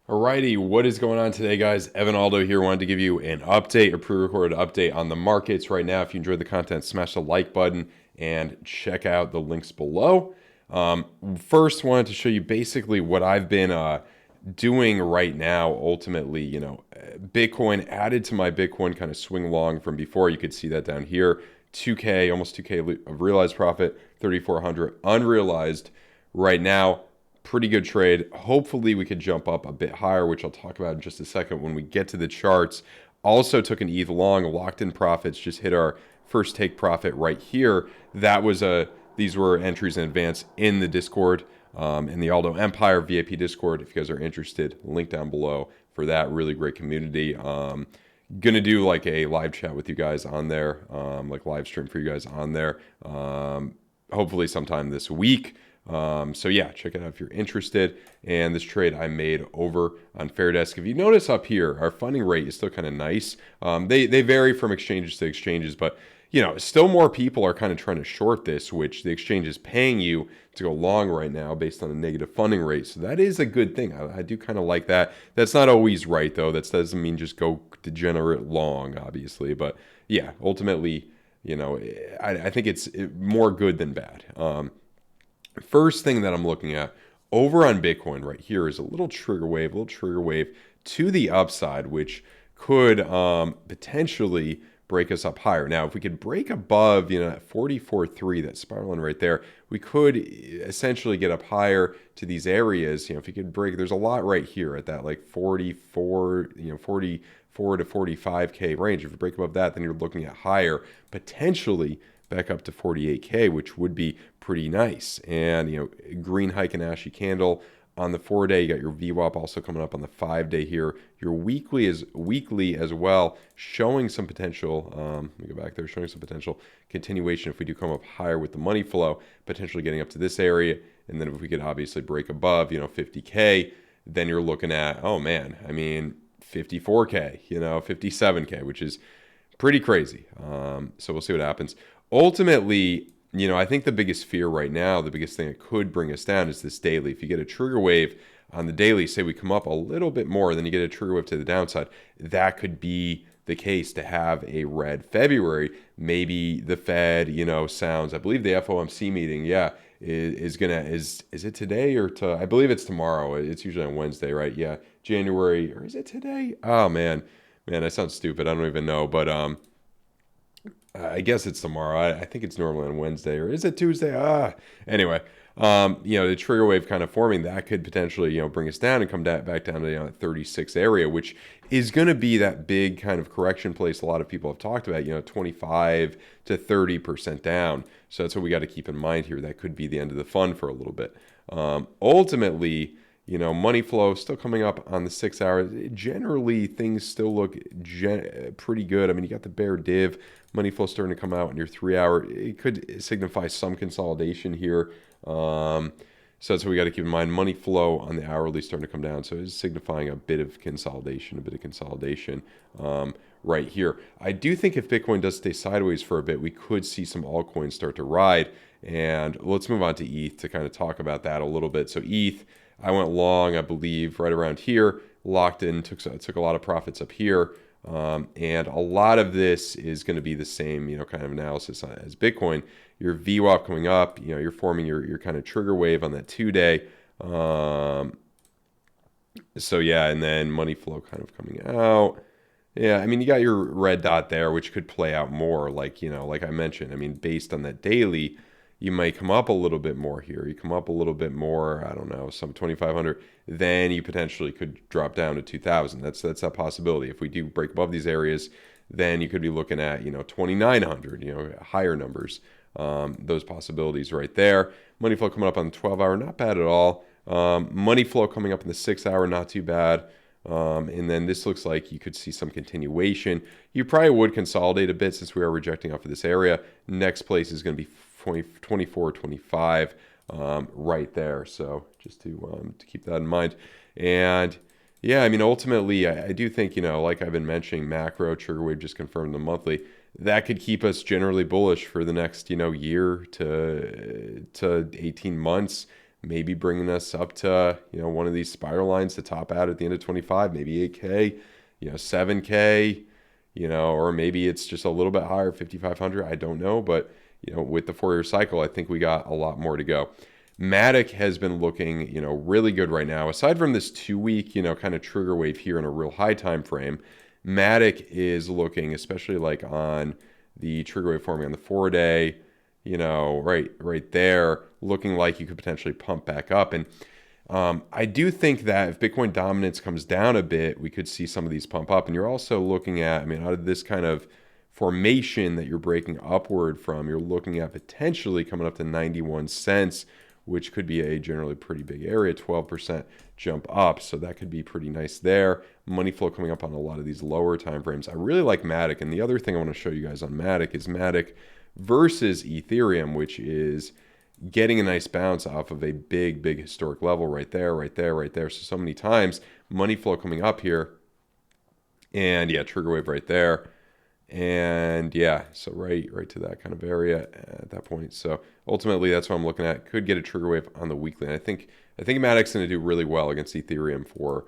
Alrighty, what is going on today, guys? Evan Aldo here. Wanted to give you an update, a pre-recorded update on the markets right now. If you enjoyed the content, smash the like button and check out the links below. First, wanted to show you basically what I've been doing right now. Ultimately, Bitcoin added to my Bitcoin kind of swing long from before. You could see that down here, 2K, almost 2K of realized profit, 3,400 unrealized right now. Pretty good trade. Hopefully we could jump up a bit higher, which I'll talk about in just a second when we get to the charts. Also took an ETH long, locked in profits, just hit our first take profit right here. These were entries in advance in the Discord, in the Aldo Empire VIP Discord. If you guys are interested, link down below for that. Really great community. Gonna do like a live chat with you guys on there, like live stream for you guys on there. Hopefully sometime this week. So yeah, check it out if you're interested. And this trade I made over on FAIRDESK. If you notice up here, our funding rate is still kind of nice. They vary from exchanges to exchanges, but still more people are kind of trying to short this, which the exchange is paying you to go long right now based on a negative funding rate. So that is a good thing. I do kind of like that. That's not always right though. That doesn't mean just go degenerate long, obviously. But yeah, ultimately, I think it's more good than bad. First thing that I'm looking at over on Bitcoin right here is a little trigger wave to the upside, which could potentially break us up higher. Now, if we could break above, that 44.3, that spiraling right there, we could essentially get up higher to these areas. If you could break, there's a lot right here at that like 44, 44 to 45K range. If you break above that, then you're looking at higher, potentially back up to 48K, which would be pretty nice. And, green hike and ashy candle on the 4-day. You got your VWAP also coming up on the 5-day here. Your weekly is weekly as well, showing some potential. Let me go back there, showing some potential continuation if we do come up higher with the money flow, potentially getting up to this area. And then if we could obviously break above, 50K, then you're looking at, oh man, 54K, 57K, which is pretty crazy. So we'll see what happens. Ultimately, I think the biggest fear right now, the biggest thing that could bring us down is this daily. If you get a trigger wave on the daily, say we come up a little bit more, then you get a trigger wave to the downside, that could be the case to have a red February. Maybe the Fed, sounds, I believe the FOMC meeting, is it today or I believe it's tomorrow. It's usually on Wednesday, right? Yeah, January, or is it today? Oh, man, I sound stupid. I don't even know, but I guess it's tomorrow. I think it's normally on Wednesday, or is it Tuesday? Anyway, the trigger wave kind of forming that could potentially, bring us down and come back down to that 36 area, which is going to be that big kind of correction place a lot of people have talked about, 25 to 30% down. So that's what we got to keep in mind here. That could be the end of the fun for a little bit. Ultimately, money flow still coming up on the 6 hour. Generally, things still look pretty good. You got the bear div, money flow starting to come out in your 3 hour. It could signify some consolidation here. So that's what we got to keep in mind. Money flow on the hourly starting to come down. So it's signifying a bit of consolidation, right here. I do think if Bitcoin does stay sideways for a bit, we could see some altcoins start to ride. And let's move on to ETH to kind of talk about that a little bit. So ETH, I went long, I believe, right around here, locked in, took a lot of profits up here. And a lot of this is going to be the same, kind of analysis as Bitcoin. Your VWAP coming up, you're forming your kind of trigger wave on that 2-day. So yeah, and then money flow kind of coming out. Yeah, you got your red dot there, which could play out more like I mentioned. Based on that daily, you might come up a little bit more here. You come up a little bit more, I don't know, some 2,500. Then you potentially could drop down to 2,000. That's a possibility. If we do break above these areas, then you could be looking at 2,900. Higher numbers. Those possibilities right there. Money flow coming up on the 12-hour, not bad at all. Money flow coming up in the 6-hour, not too bad. And then this looks like you could see some continuation. You probably would consolidate a bit since we are rejecting off of this area. Next place is going to be 24, 25 right there. So just to keep that in mind. And yeah, ultimately, I do think, like I've been mentioning, macro trigger wave just confirmed the monthly. That could keep us generally bullish for the next, year to 18 months. maybe bringing us up to, one of these spiral lines to top out at the end of 25, maybe 8K, 7K, or maybe it's just a little bit higher, 5,500. I don't know, but with the 4-year cycle, I think we got a lot more to go. Matic has been looking, really good right now. Aside from this 2-week, kind of trigger wave here in a real high time frame, Matic is looking, especially like on the trigger wave forming on the 4-day, right there, looking like you could potentially pump back up. And I do think that if Bitcoin dominance comes down a bit, we could see some of these pump up. And you're also looking at, out of this kind of formation that you're breaking upward from, you're looking at potentially coming up to 91 cents, which could be a generally pretty big area, 12% jump up. So that could be pretty nice there. Money flow coming up on a lot of these lower time frames. I really like Matic. And the other thing I want to show you guys on Matic is Matic versus Ethereum, which is getting a nice bounce off of a big historic level right there. So many times, money flow coming up here. And yeah, trigger wave right there. And yeah, so right to that kind of area at that point. So ultimately, that's what I'm looking at. Could get a trigger wave on the weekly. And I think Matic's going to do really well against Ethereum for,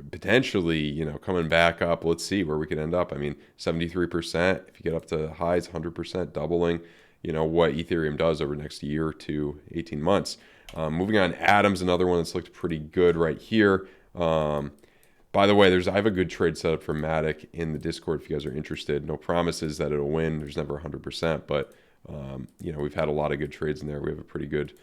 potentially, coming back up. Let's see where we could end up. 73%. If you get up to highs, 100%, doubling, what Ethereum does over the next year to 18 months. Moving on, Atom's another one that's looked pretty good right here. By the way, I have a good trade setup for Matic in the Discord if you guys are interested. No promises that it'll win. There's never 100%, but we've had a lot of good trades in there. We have a pretty good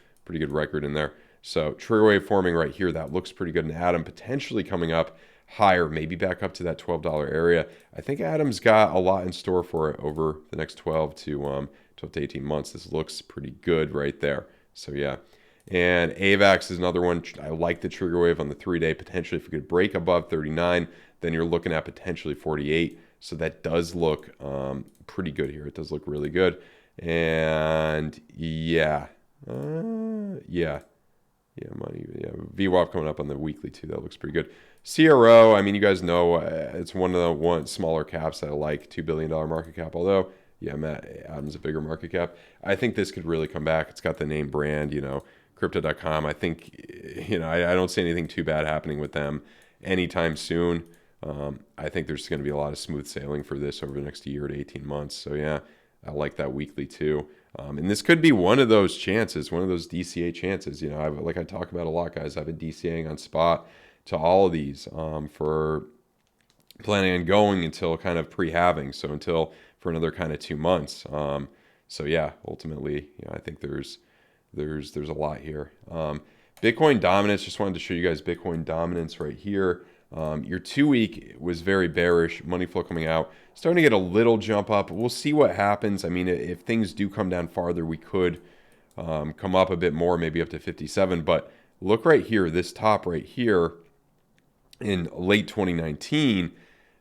record in there. So trigger wave forming right here, that looks pretty good. And Atom potentially coming up higher, maybe back up to that $12 area. I think Atom's got a lot in store for it over the next 12 to 18 months. This looks pretty good right there. So yeah. And AVAX is another one. I like the trigger wave on the 3-day. Potentially, if we could break above 39, then you're looking at potentially 48. So that does look pretty good here. It does look really good. And yeah, money. Yeah, VWAP coming up on the weekly too. That looks pretty good. CRO. You guys know it's one of the smaller caps that I like. $2 billion market cap. Although, yeah, Matt Adams a bigger market cap. I think this could really come back. It's got the name brand. Crypto.com. I think, I don't see anything too bad happening with them anytime soon. I think there's going to be a lot of smooth sailing for this over the next year to 18 months. So yeah, I like that weekly too. And this could be one of those chances, one of those DCA chances. Like I talk about a lot, guys, I've been DCAing on spot to all of these for planning on going until kind of pre-halving. So until for another kind of 2 months. So yeah, ultimately, I think there's a lot here. Bitcoin dominance, just wanted to show you guys Bitcoin dominance right here. Your 2-week was very bearish, money flow coming out, starting to get a little jump up. We'll see what happens. If things do come down farther, we could come up a bit more, maybe up to 57. But look right here, this top right here in late 2019,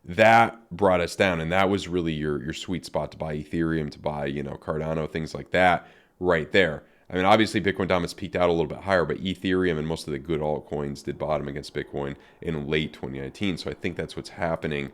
that brought us down. And that was really your sweet spot to buy Ethereum, to buy, Cardano, things like that right there. Obviously, Bitcoin dominance peaked out a little bit higher, but Ethereum and most of the good altcoins did bottom against Bitcoin in late 2019. So I think that's what's happening,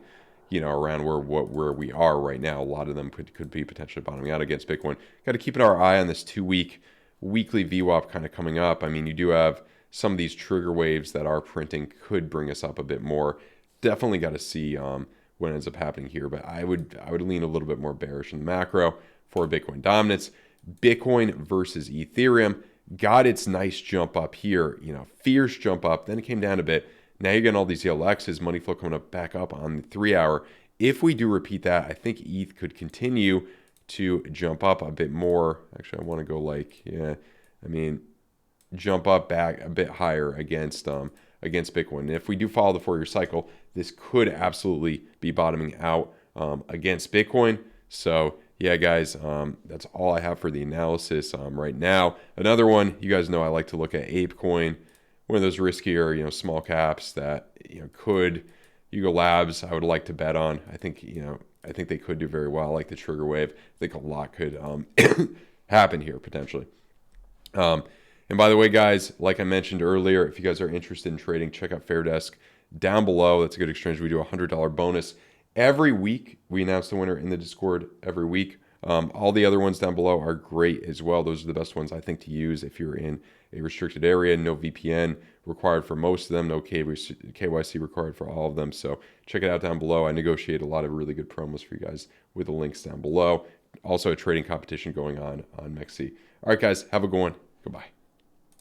around where we are right now. A lot of them could be potentially bottoming out against Bitcoin. Got to keep our eye on this 2-week weekly VWAP kind of coming up. You do have some of these trigger waves that are printing could bring us up a bit more. Definitely got to see what ends up happening here, but I would lean a little bit more bearish in the macro for Bitcoin dominance. Bitcoin versus Ethereum got its nice jump up here, fierce jump up, then it came down a bit. Now you're getting all these ELXs, money flow coming up back up on the 3-hour. If we do repeat that, I think ETH could continue to jump up a bit more. Actually, I want to go jump up back a bit higher against Bitcoin. And if we do follow the 4-year cycle, this could absolutely be bottoming out against Bitcoin. So yeah, guys, that's all I have for the analysis right now. Another one, you guys know I like to look at ApeCoin, one of those riskier, small caps that, could, Yuga Labs, I would like to bet on. I think they could do very well. I like the trigger wave. I think a lot could happen here potentially. And by the way, guys, like I mentioned earlier, if you guys are interested in trading, check out FAIRDESK down below. That's a good exchange. We do a $100 bonus. Every week, we announce the winner in the Discord every week. All the other ones down below are great as well. Those are the best ones I think to use if you're in a restricted area. No VPN required for most of them. No KYC required for all of them. So check it out down below. I negotiate a lot of really good promos for you guys with the links down below. Also a trading competition going on MEXC. All right, guys, have a good one. Goodbye.